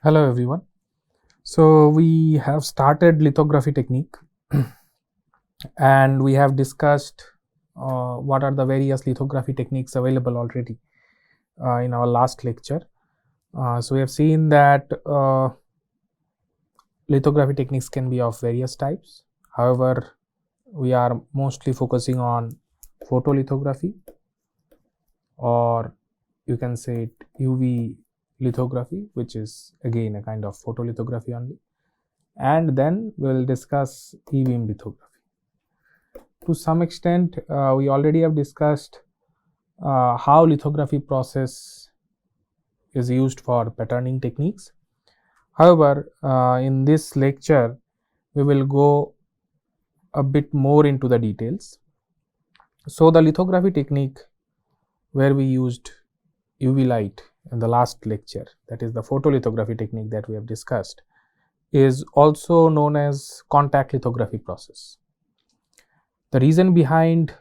Hello everyone. So we have started lithography technique and we have discussed what are the various lithography techniques available already in our last lecture. So we have seen that lithography techniques can be of various types. However, we are mostly focusing on photolithography, or you can say it UV lithography, which is again a kind of photolithography only, and then we will discuss e-beam lithography. To some extent, we already have discussed how lithography process is used for patterning techniques. However, in this lecture, we will go a bit more into the details. So, the lithography technique where we used UV light in the last lecture, that is the photolithography technique that we have discussed, is also known as contact lithography process. The reason behind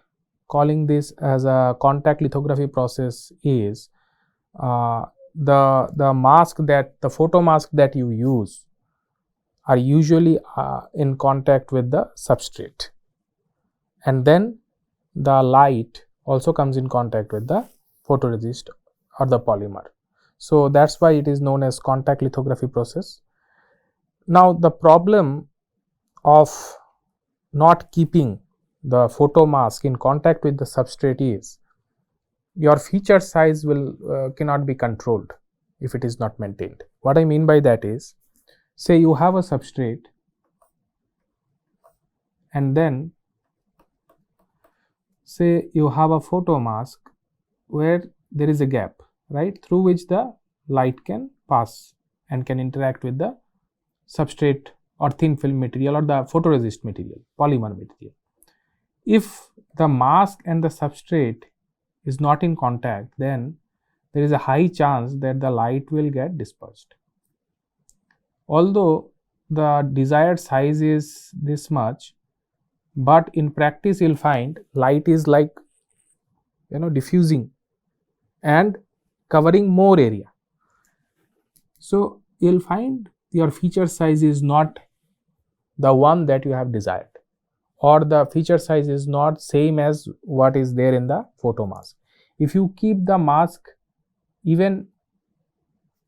calling this as a contact lithography process is the mask, that the photo mask that you use are usually in contact with the substrate, and then the light also comes in contact with the photoresist or the polymer. So that's why it is known as contact lithography process. Now the problem of not keeping the photo mask in contact with the substrate is your feature size will cannot be controlled if it is not maintained. What I mean by that is, say you have a substrate and then say you have a photo mask where there is a gap, right, through which the light can pass and can interact with the substrate or thin film material or the photoresist material, polymer material. If the mask and the substrate is not in contact, then there is a high chance that the light will get dispersed. Although the desired size is this much, but in practice you'll find light is like diffusing and covering more area. So you'll find your feature size is not the one that you have desired, or the feature size is not same as what is there in the photo mask. If you keep the mask even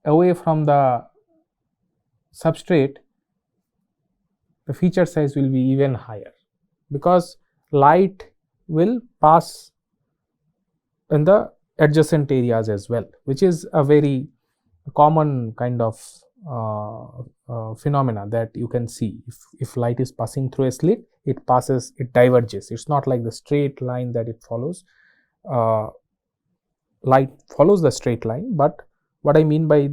away from the substrate, the feature size will be even higher, because light will pass in the adjacent areas as well, which is a very common kind of phenomena that you can see. If light is passing through a slit, it diverges. It's not like the straight line that it follows. Light follows the straight line, but what I mean by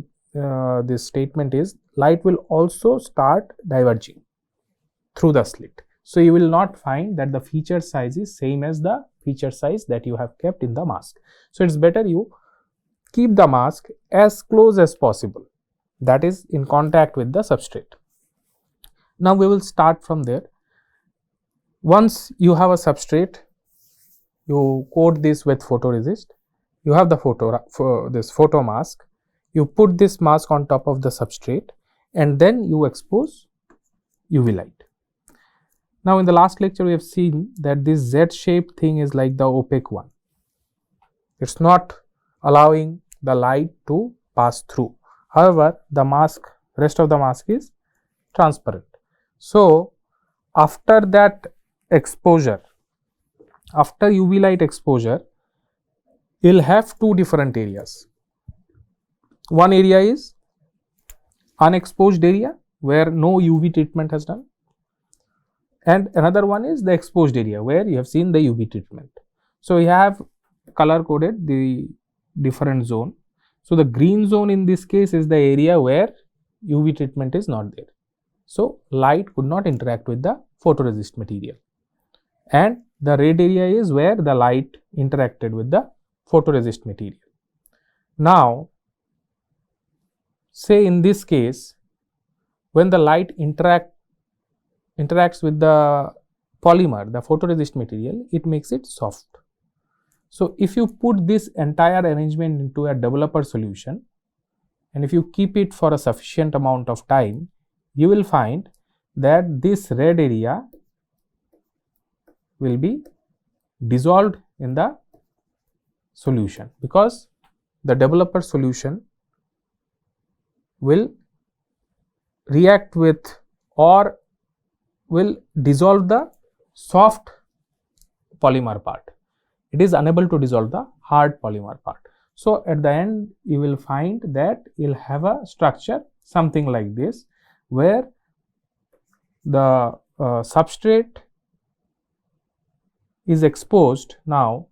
this statement is light will also start diverging through the slit. So you will not find that the feature size is same as the feature size that you have kept in the mask. So it's better you keep the mask as close as possible, that is in contact with the substrate. Now we will start from there. Once you have a substrate, you coat this with photoresist, you have the photo mask, you put this mask on top of the substrate, and then you expose UV light. Now in the last lecture we have seen that this Z-shaped thing is like the opaque one. It's not allowing the light to pass through. However, the rest of the mask is transparent. So after that exposure, after UV light exposure, you'll have two different areas. One area is unexposed area where no UV treatment has done, and another one is the exposed area where you have seen the UV treatment. So we have color coded the different zone. So the green zone in this case is the area where UV treatment is not there. So light could not interact with the photoresist material, and the red area is where the light interacted with the photoresist material. Now say in this case, when the light interacts with the polymer, the photoresist material, it makes it soft. So if you put this entire arrangement into a developer solution and if you keep it for a sufficient amount of time, you will find that this red area will be dissolved in the solution, because the developer solution will react with or will dissolve the soft polymer part. It is unable to dissolve the hard polymer part. So at the end you will find that you will have a structure something like this, where the substrate is exposed now,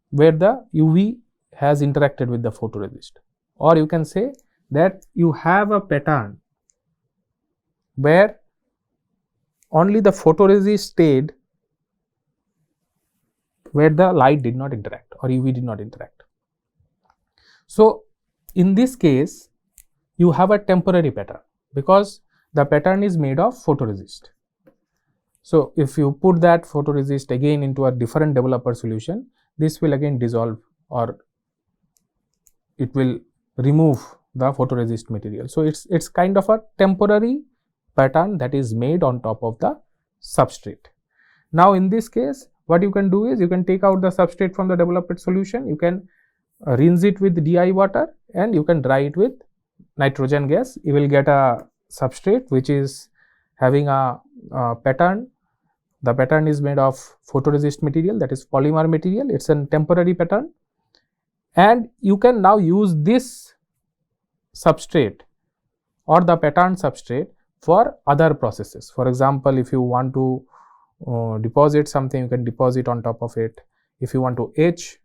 where the UV has interacted with the photoresist, or you can say that you have a pattern where only the photoresist stayed where the light did not interact or UV did not interact. So in this case you have a temporary pattern, because the pattern is made of photoresist. So if you put that photoresist again into a different developer solution, this will again dissolve, or it will remove the photoresist material. So it's kind of a temporary pattern that is made on top of the substrate. Now in this case, what you can do is you can take out the substrate from the developed solution, you can rinse it with DI water, and you can dry it with nitrogen gas. You will get a substrate which is having a pattern. The pattern is made of photoresist material, that is polymer material. It's a temporary pattern, and you can now use this substrate or the pattern substrate for other processes. For example, if you want to deposit something, you can deposit on top of it. If you want to etch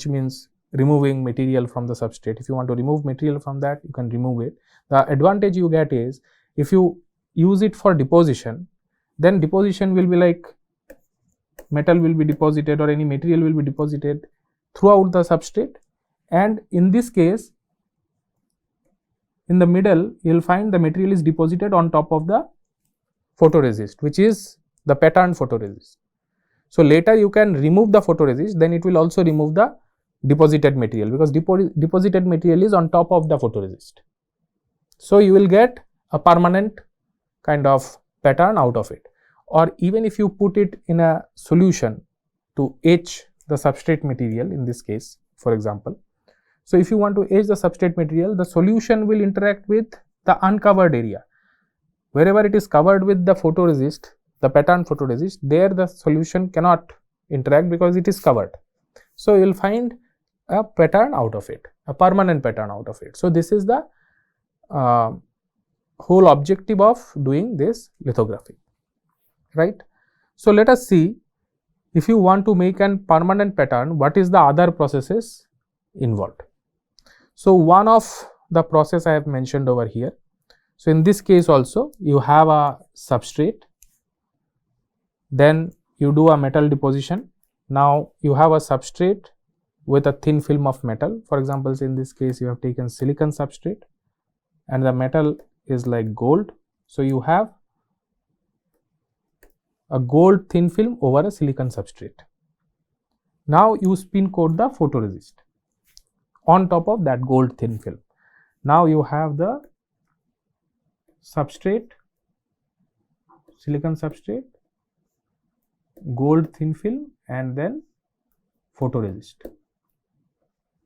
means removing material from the substrate. If you want to remove material from that, you can remove it. The advantage you get is, if you use it for deposition, then deposition will be like metal will be deposited or any material will be deposited throughout the substrate, and in this case in the middle you will find the material is deposited on top of the photoresist, which is the pattern photoresist. So later you can remove the photoresist, then it will also remove the deposited material, because deposited material is on top of the photoresist. So you will get a permanent kind of pattern out of it. Or even if you put it in a solution to etch the substrate material, in this case for example, so if you want to etch the substrate material, the solution will interact with the uncovered area. Wherever it is covered with the photoresist, the pattern photoresist, there the solution cannot interact because it is covered. So you will find a pattern out of it, a permanent pattern out of it. So this is the whole objective of doing this lithography, right? So let us see, if you want to make a permanent pattern, what is the other processes involved. So one of the process I have mentioned over here. So in this case also you have a substrate, then you do a metal deposition. Now you have a substrate with a thin film of metal. For example, in this case you have taken silicon substrate and the metal is like gold. So you have a gold thin film over a silicon substrate. Now you spin coat the photoresist on top of that gold thin film. Now you have the substrate, silicon substrate, gold thin film, and then photoresist.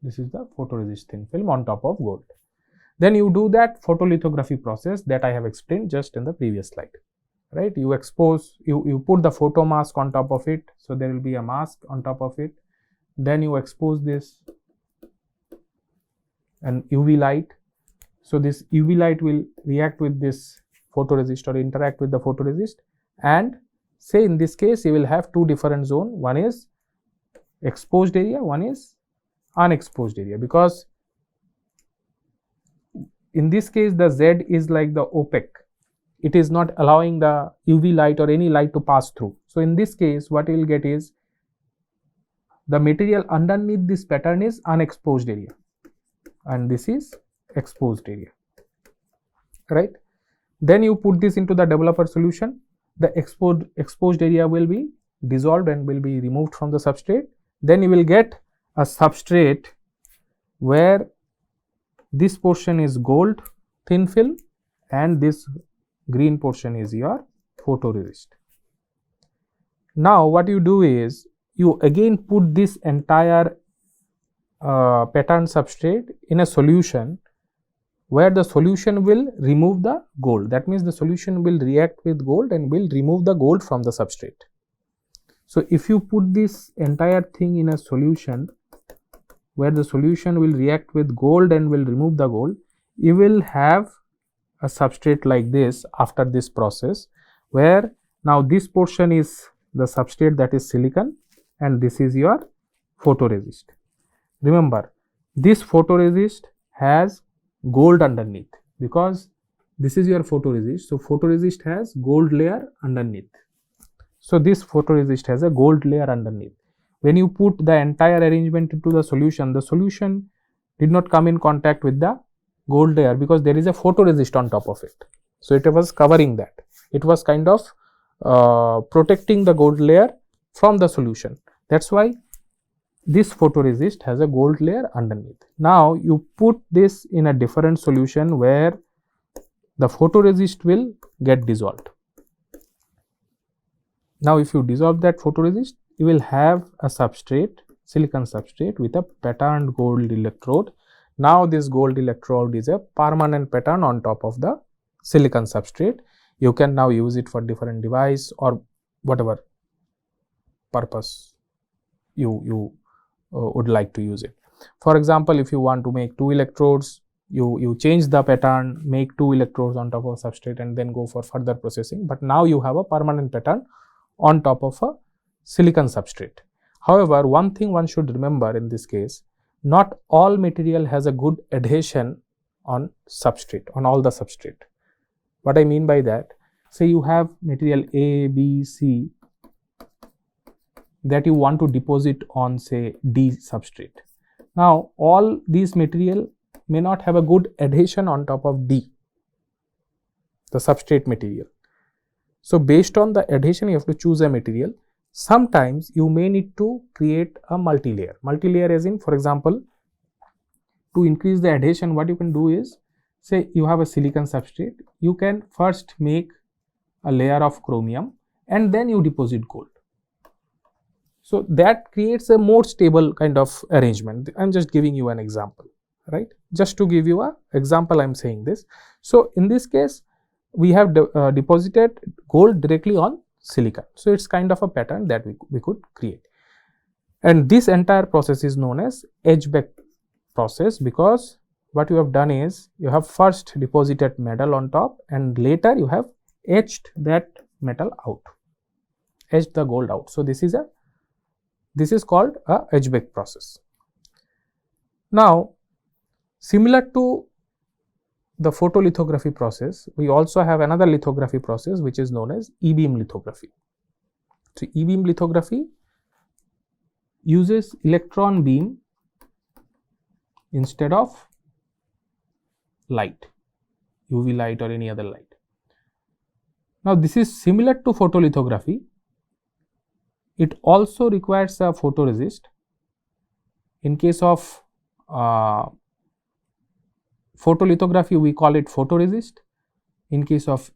This is the photoresist thin film on top of gold. Then you do that photolithography process that I have explained just in the previous slide, right? You expose, you put the photo mask on top of it, so there will be a mask on top of it. Then you expose this and UV light. So this UV light will react with this photoresist or interact with the photoresist, and say in this case you will have two different zones. One is exposed area, one is unexposed area, because in this case the Z is like the opaque, it is not allowing the UV light or any light to pass through. So in this case what you will get is the material underneath this pattern is unexposed area and this is exposed area, right? Then you put this into the developer solution. The exposed area will be dissolved and will be removed from the substrate. Then you will get a substrate where this portion is gold thin film and this green portion is your photoresist. Now what you do is you again put this entire pattern substrate in a solution where the solution will remove the gold. That means the solution will react with gold and will remove the gold from the substrate. So if you put this entire thing in a solution where the solution will react with gold and will remove the gold, you will have a substrate like this after this process, where now this portion is the substrate, that is silicon, and this is your photoresist. Remember, this photoresist has gold underneath because this is your photoresist. So photoresist has gold layer underneath. So this photoresist has a gold layer underneath. When you put the entire arrangement into the solution did not come in contact with the gold layer because there is a photoresist on top of it. So it was covering that. It was kind of protecting the gold layer from the solution. That's why this photoresist has a gold layer underneath. Now you put this in a different solution where the photoresist will get dissolved. Now if you dissolve that photoresist, you will have a substrate, silicon substrate with a patterned gold electrode. Now this gold electrode is a permanent pattern on top of the silicon substrate. You can now use it for different device or whatever purpose you would like to use it. For example, if you want to make 2 electrodes, you change the pattern, make 2 electrodes on top of a substrate and then go for further processing. But now you have a permanent pattern on top of a silicon substrate. However, one thing one should remember in this case, not all material has a good adhesion on substrate, on all the substrate. What I mean by that, say you have material A, B, C that you want to deposit on say D substrate. Now all these material may not have a good adhesion on top of D, the substrate material. So based on the adhesion you have to choose a material. Sometimes you may need to create a multi-layer. Multi-layer as in, for example, to increase the adhesion, what you can do is, say you have a silicon substrate, you can first make a layer of chromium and then you deposit gold. So that creates a more stable kind of arrangement. I am just giving you an example, right? Just to give you an example, I am saying this. So in this case, we have deposited gold directly on silicon. So it's kind of a pattern that we could create. And this entire process is known as etch-back process, because what you have done is you have first deposited metal on top and later you have etched that metal out, etched the gold out. So this is called a etch-back process. Now similar to the photolithography process, we also have another lithography process which is known as E-beam lithography. So E-beam lithography uses electron beam instead of light, UV light or any other light. Now this is similar to photolithography. It also requires a photoresist. In case of photolithography, we call it photoresist. In case of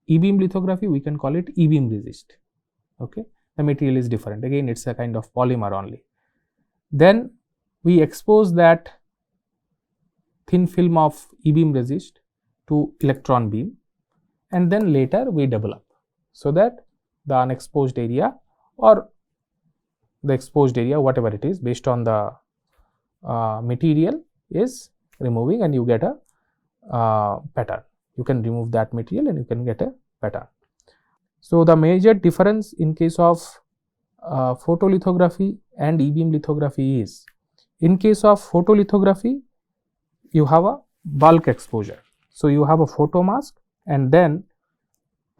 E-beam lithography, we can call it E-beam resist. Okay, the material is different. Again, it's a kind of polymer only. Then we expose that thin film of E-beam resist to electron beam, and then later we develop so that the unexposed area or the exposed area, whatever it is, based on the material is removing and you get a pattern. You can remove that material and you can get a pattern. So the major difference in case of photolithography and E-beam lithography is, in case of photolithography you have a bulk exposure. So you have a photomask, and then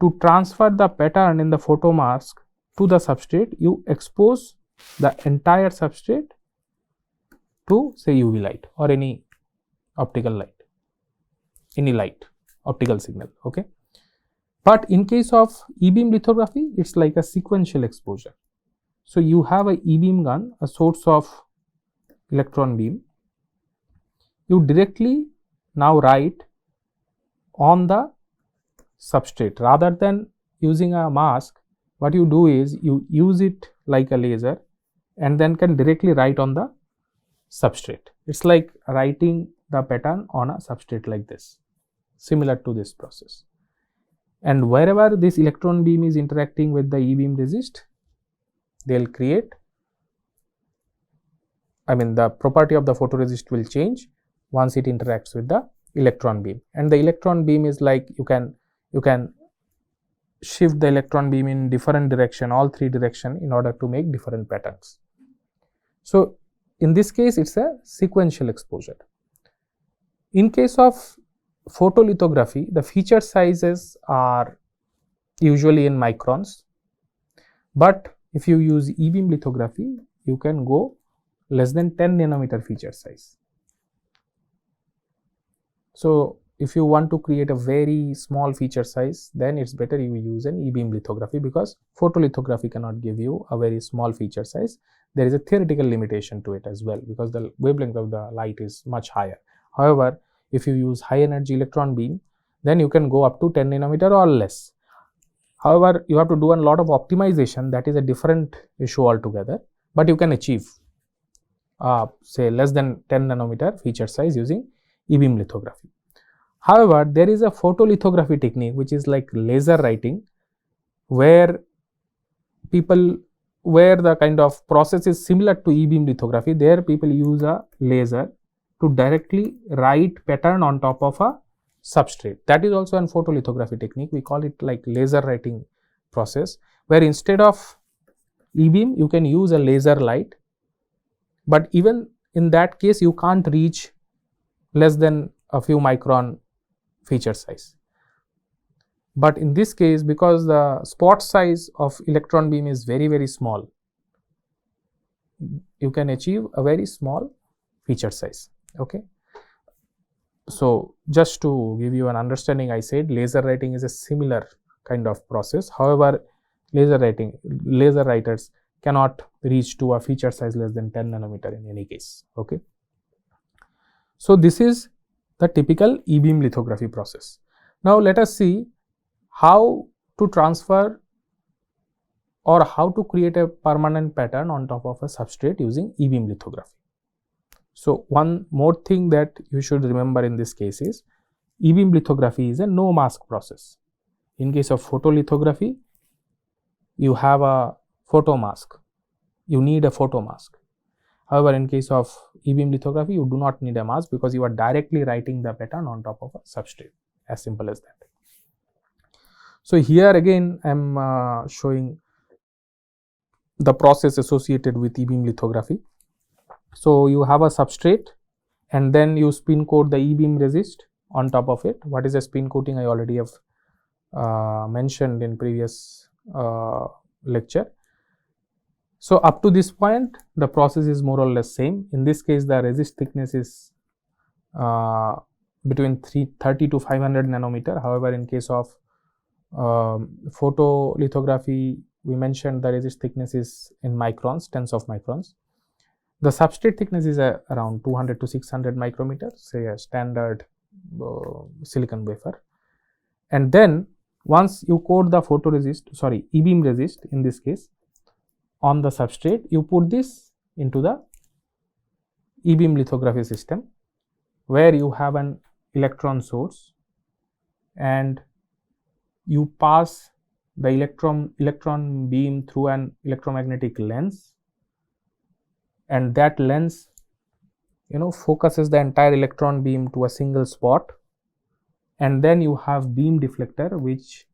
to transfer the pattern in the photomask to the substrate, you expose the entire substrate to say UV light or any optical light, any light, optical signal. Okay, but in case of E-beam lithography, it's like a sequential exposure. So you have a E-beam gun, a source of electron beam. You directly now write on the substrate. Rather than using a mask, what you do is you use it like a laser and then can directly write on the substrate. It's like writing the pattern on a substrate like this, similar to this process. And wherever this electron beam is interacting with the e-beam resist, they'll create, the property of the photoresist will change once it interacts with the electron beam. And the electron beam is like you can shift the electron beam in different direction, all three direction, in order to make different patterns. So in this case, it's a sequential exposure. In case of photolithography, the feature sizes are usually in microns, but if you use e-beam lithography, you can go less than 10 nanometer feature size. So if you want to create a very small feature size, then it's better you use an e-beam lithography, because photolithography cannot give you a very small feature size. There is a theoretical limitation to it as well, because the wavelength of the light is much higher. However, if you use high energy electron beam, then you can go up to 10 nanometer or less. However, you have to do a lot of optimization. That is a different issue altogether, but you can achieve say less than 10 nanometer feature size using e-beam lithography. However, there is a photolithography technique which is like laser writing, where the kind of process is similar to e-beam lithography. There people use a laser to directly write pattern on top of a substrate. That is also an photolithography technique. We call it like laser writing process, where instead of e-beam you can use a laser light, but even in that case you can't reach less than a few micron feature size. But in this case, because the spot size of electron beam is very, very small, you can achieve a very small feature size. Okay. So just to give you an understanding, I said laser writing is a similar kind of process. However, laser writers cannot reach to a feature size less than 10 nanometer in any case. Okay. So this is the typical e-beam lithography process. Now let us see how to transfer or how to create a permanent pattern on top of a substrate using e-beam lithography. So one more thing that you should remember in this case is e-beam lithography is a no mask process. In case of photolithography, you have a photo mask. You need a photo mask. However, in case of e-beam lithography, you do not need a mask, because you are directly writing the pattern on top of a substrate. As simple as that. So here again I am showing the process associated with e-beam lithography. So you have a substrate and then you spin coat the e-beam resist on top of it. What is a spin coating? I already have mentioned in previous lecture. So up to this point the process is more or less same. In this case the resist thickness is between 330 to 500 nanometer. However, in case of photolithography, we mentioned the resist thickness is in microns, tens of microns. The substrate thickness is around 200 to 600 micrometers, say a standard silicon wafer. And then once you coat the e-beam resist in this case on the substrate, you put this into the e-beam lithography system, where you have an electron source and you pass the electron beam through an electromagnetic lens, and that lens focuses the entire electron beam to a single spot, and then you have beam deflector which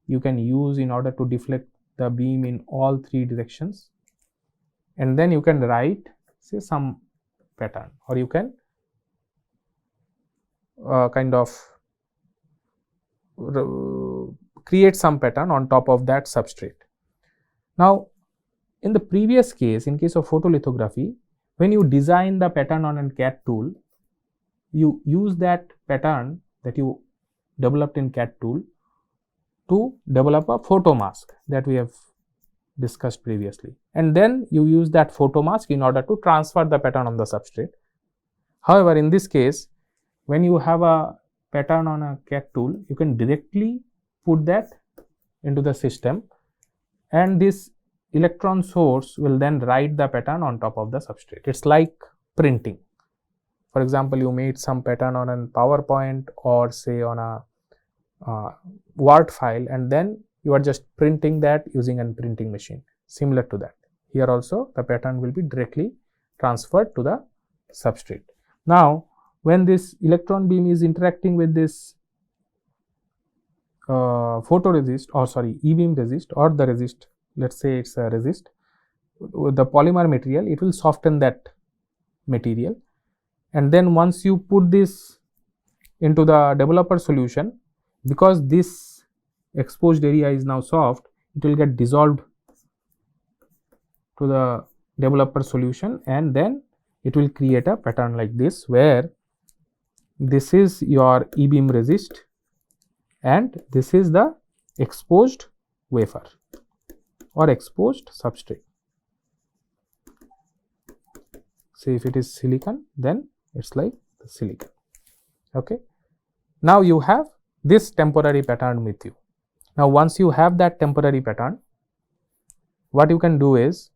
you can use in order to deflect the beam in all three directions, and then you can write say some pattern, or you can create some pattern on top of that substrate. Now in the previous case, in case of photolithography, when you design the pattern on a CAD tool, you use that pattern that you developed in CAD tool to develop a photo mask that we have discussed previously, and then you use that photo mask in order to transfer the pattern on the substrate. However, in this case when you have a pattern on a CAD tool, you can directly put that into the system, and this electron source will then write the pattern on top of the substrate. It's like printing. For example, you made some pattern on a PowerPoint or say on a Word file, and then you are just printing that using a printing machine. Similar to that, here also the pattern will be directly transferred to the substrate. Now, when this electron beam is interacting with this photoresist, or sorry, e-beam resist, or the resist, let's say it's a resist, with the polymer material, it will soften that material, and then once you put this into the developer solution, because this exposed area is now soft, it will get dissolved to the developer solution, and then it will create a pattern like this, where this is your e-beam resist and this is the exposed wafer or exposed substrate. Say if it is silicon, then it's like the silicon. Okay. Now you have this temporary pattern with you. Now once you have that temporary pattern, what you can do is,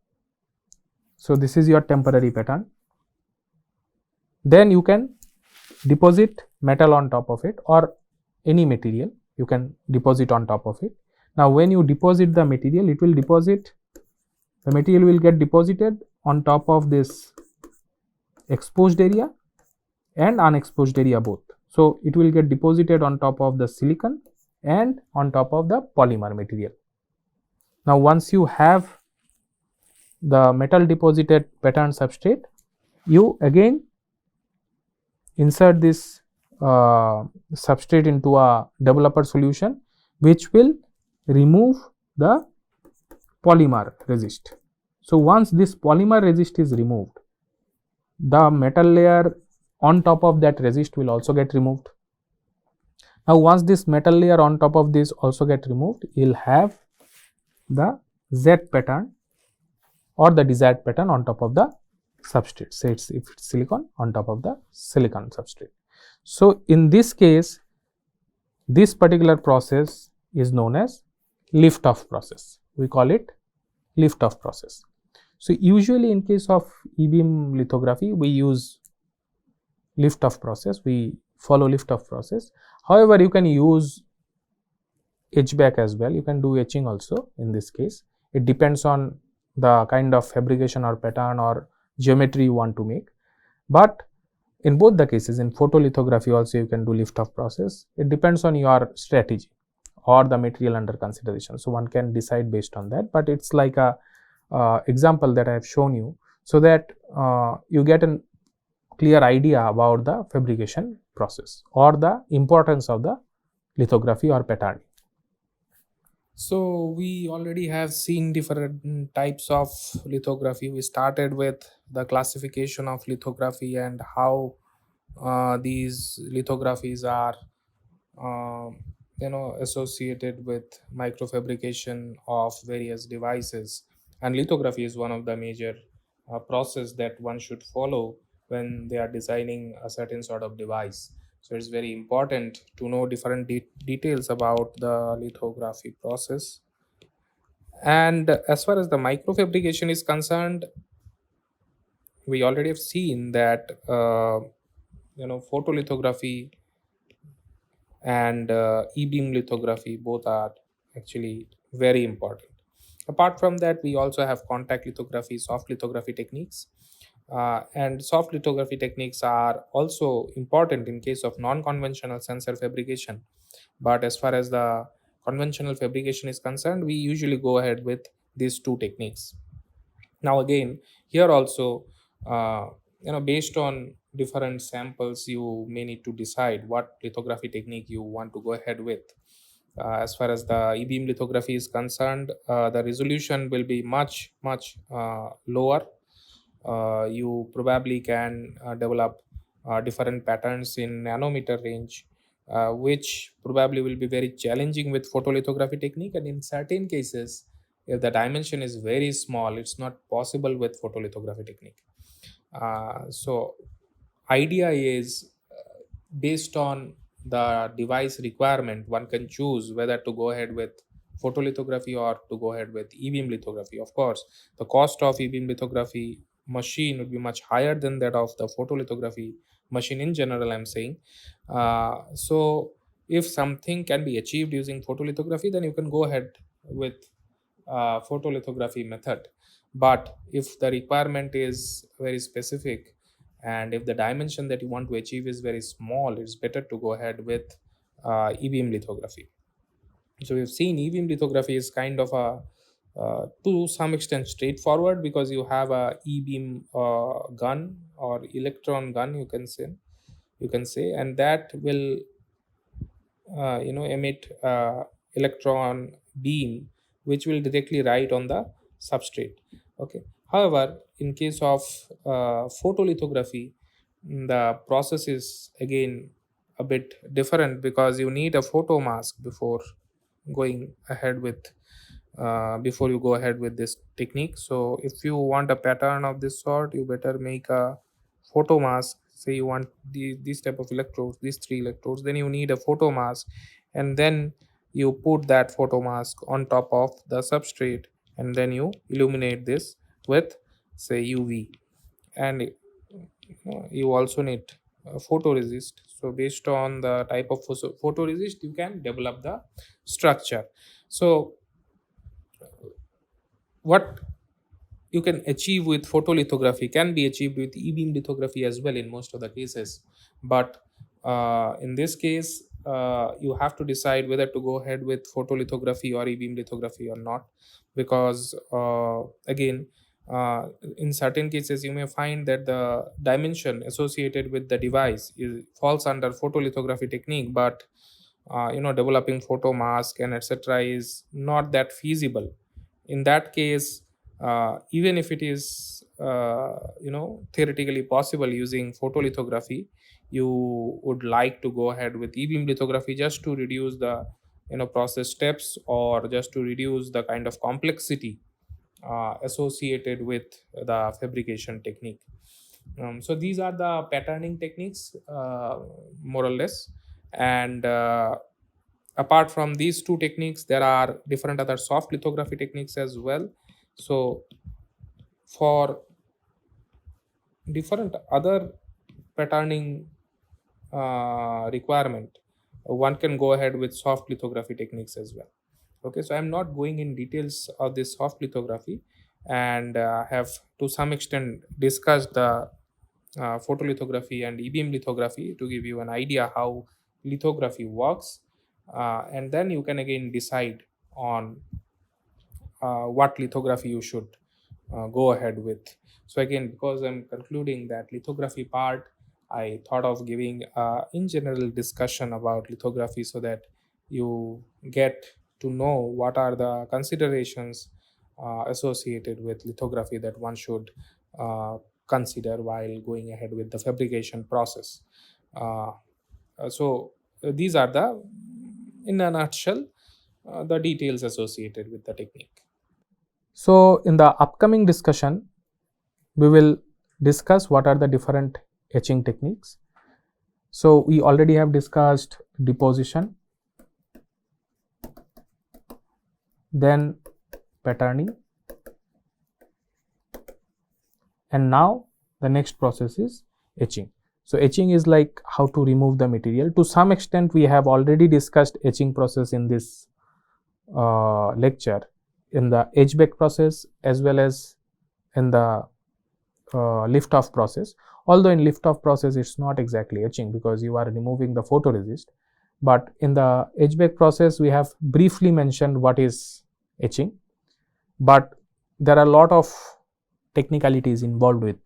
so this is your temporary pattern, then you can deposit metal on top of it, or any material you can deposit on top of it. Now when you deposit the material, it will deposit, the material will get deposited on top of this exposed area and unexposed area both. So it will get deposited on top of the silicon and on top of the polymer material. Now once you have the metal deposited pattern substrate, you again insert this substrate into a developer solution, which will remove the polymer resist. So once this polymer resist is removed, the metal layer on top of that resist will also get removed. Now once this metal layer on top of this also get removed, you will have the Z pattern or the desired pattern on top of the substrate. Say if it's silicon, on top of the silicon substrate. So in this case, this particular process is known as Liftoff process. We call it Liftoff process. So usually in case of e-beam lithography, we use Liftoff process, we follow Liftoff process. However, you can use etch back as well, you can do etching also in this case. It depends on the kind of fabrication or pattern or geometry you want to make. But in both the cases, in photolithography also you can do Liftoff process. It depends on your strategy or the material under consideration. So one can decide based on that, but it's like a example that I have shown you, so that you get a clear idea about the fabrication process or the importance of the lithography or patterning. So we already have seen different types of lithography. We started with the classification of lithography and how these lithographies are associated with microfabrication of various devices, and lithography is one of the major process that one should follow when they are designing a certain sort of device. So it's very important to know different details about the lithography process. And as far as the microfabrication is concerned, we already have seen that photolithography and e-beam lithography both are actually very important. Apart from that, we also have contact lithography, soft lithography techniques, and soft lithography techniques are also important in case of non-conventional sensor fabrication. But as far as the conventional fabrication is concerned, we usually go ahead with these two techniques. Now again, here also, based on different samples, you may need to decide what lithography technique you want to go ahead with. As far as the e-beam lithography is concerned, the resolution will be much lower. You probably can develop different patterns in nanometer range, which probably will be very challenging with photolithography technique, and in certain cases, if the dimension is very small, it's not possible with photolithography technique. So idea is based on the device requirement, one can choose whether to go ahead with photolithography or to go ahead with e-beam lithography. Of course, the cost of e-beam lithography machine would be much higher than that of the photolithography machine in general, I'm saying. So if something can be achieved using photolithography, then you can go ahead with photolithography method. But if the requirement is very specific, and if the dimension that you want to achieve is very small, it's better to go ahead with e-beam lithography. So we've seen e-beam lithography is kind of a to some extent straightforward, because you have a e-beam gun or electron gun, you can say, and that will emit electron beam, which will directly write on the substrate. Okay. However, in case of photolithography, the process is again a bit different, because you need a photo mask going ahead with before you go ahead with this technique. So if you want a pattern of this sort, you better make a photo mask. Say you want these type of electrodes, these three electrodes, then you need a photo mask, and then you put that photo mask on top of the substrate, and then you illuminate this with, say, UV. And you also need photoresist. So based on the type of photoresist, you can develop the structure. So what you can achieve with photolithography can be achieved with e-beam lithography as well in most of the cases. But in this case, you have to decide whether to go ahead with photolithography or e-beam lithography or not, because again, in certain cases you may find that the dimension associated with the device falls under photolithography technique, but developing photo mask and etc. is not that feasible. In that case, even if it is theoretically possible using photolithography, you would like to go ahead with e-beam lithography just to reduce the process steps, or just to reduce the kind of complexity associated with the fabrication technique. So these are the patterning techniques, more or less. And apart from these two techniques, there are different other soft lithography techniques as well. So for different other patterning requirement, one can go ahead with soft lithography techniques as well. Okay, so I'm not going in details of this soft lithography, and have to some extent discussed the photolithography and e-beam lithography to give you an idea how lithography works. And then you can again decide on what lithography you should go ahead with. So again, because I'm concluding that lithography part, I thought of giving in general discussion about lithography, so that you get to know what are the considerations associated with lithography that one should consider while going ahead with the fabrication process. uh, these are the, in a nutshell, the details associated with the technique. So, in the upcoming discussion, we will discuss what are the different etching techniques. So, we already have discussed deposition, then patterning, and now the next process is etching. So, etching is like how to remove the material. To some extent, we have already discussed etching process in this lecture, in the etch bake process as well as in the Liftoff process. Although in Liftoff process it's not exactly etching, because you are removing the photoresist, but in the etch bake process we have briefly mentioned what is etching, but there are a lot of technicalities involved with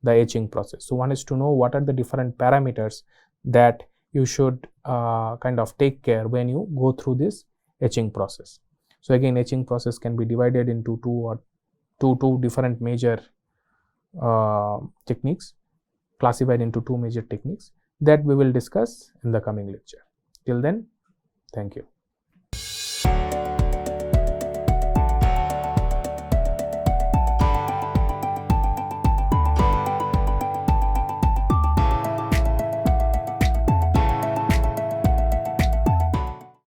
the etching process. So one is to know what are the different parameters that you should kind of take care when you go through this etching process. So again, etching process can be divided into two different major techniques, classified into two major techniques that we will discuss in the coming lecture. Till then, thank you.